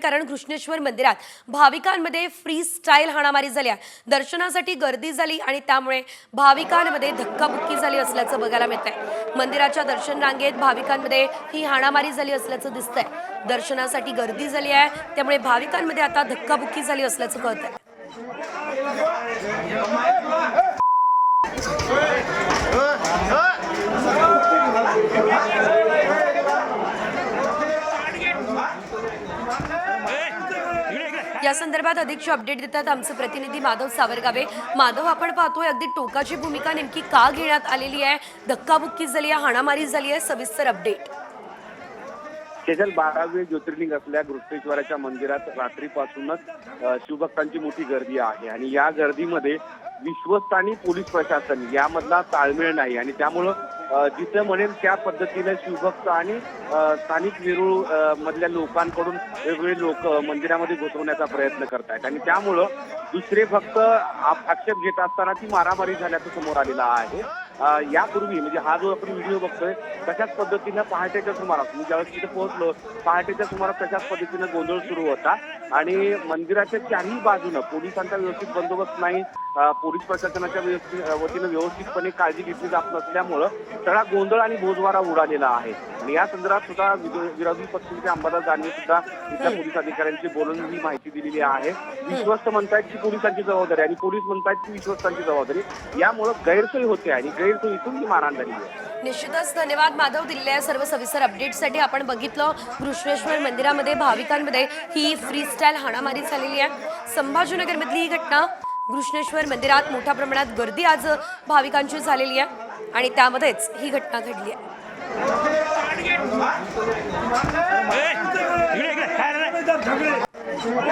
कारण घृष्णेश्वर मंदिरात भाविकांमध्ये free style हाणामारी झाली आहे। दर्शनासाठी गर्दी झाली आणि त्यामुळे भाविकांमध्ये धक्काबुक्की झाली असल्याचं बघायला मिळतंय। मंदिराच्या दर्शन रांगेत भाविकांमध्ये ही हाणामारी झाली असल्याचं दिसतंय। दर्शनासाठी गर्दी झाली आहे, त्यामुळे भाविकांमध्ये आता धक्काबुक्की झाली असल्याचं कळतंय। या संदर्भात अधिकची अपडेट देतात आमचे प्रतिनिधी माधव सावरगावे। माधव, आपण पाहतोय अगदी टोकाची भूमिका नेमकी का घेण्यात आलेली आहे? धक्काबुक्की झाली आहे, हाणामारी झाली आहे, सविस्तर अपडेट। केवळ 12वे ज्योतिर्लिंग असलेल्या घृष्णेश्वराच्या मंदिरात रात्रीपासूनच शिवभक्तांची मोठी गर्दी आहे आणि या गर्दीमध्ये विश्वस्त आणि पोलीस प्रशासन यामधला ताळमेळ नाही आणि त्यामुळं जिथं म्हणेल त्या पद्धतीने शिवभक्त आणि स्थानिक वेरूळ मधल्या लोकांकडून वेगवेगळे लोक मंदिरामध्ये घुसवण्याचा प्रयत्न करतायत आणि त्यामुळं दुसरे भक्त आक्षेप घेत असताना ती मारामारी झाल्याचं समोर आलेला आहे। यापूर्वी म्हणजे हा जो आपण व्हिडिओ बघतोय तशाच पद्धतीनं पहाटेच्या सुमारास मी ज्यावेळेस तिथे पोहोचलो पहाटेच्या सुमारास तशाच पद्धतीनं गोंधळ सुरू होता आणि मंदिराच्या चारही बाजूनं पोलिसांचा व्यवस्थित बंदोबस्त नाही, पोलीस प्रशासनाच्या वतीनं व्यवस्थितपणे काळजी घेतली जात नसल्यामुळं सगळा गोंधळ आणि बोजवारा उडालेला आहे आणि या संदर्भात सुद्धा विरोधी पक्षनेते अंबादास दानवे सुद्धा इथल्या पोलीस अधिकाऱ्यांची बोलून ही माहिती दिलेली आहे। विश्वस्त म्हणतायत की पोलिसांची जबाबदारी आणि पोलीस म्हणतायत की विश्वस्तांची जबाबदारी, यामुळं गैरसोय होते आणि गैरसोयीतून ही मारहाण झाली आहे। निश्चितच धन्यवाद माधव, दिलेल्या सर्व सविस्तर अपडेटसाठी। आपण बघितलं घृष्णेश्वर मंदिरामध्ये भाविकांमध्ये ही फ्री स्टाईल हाणामारी झालेली आहे। संभाजीनगर मधली ही घटना, घृष्णेश्वर मंदिरात मोठ्या प्रमाणात गर्दी आज भाविकांची झालेली आहे आणि त्यामध्येच ही घटना घडली आहे। झगड़े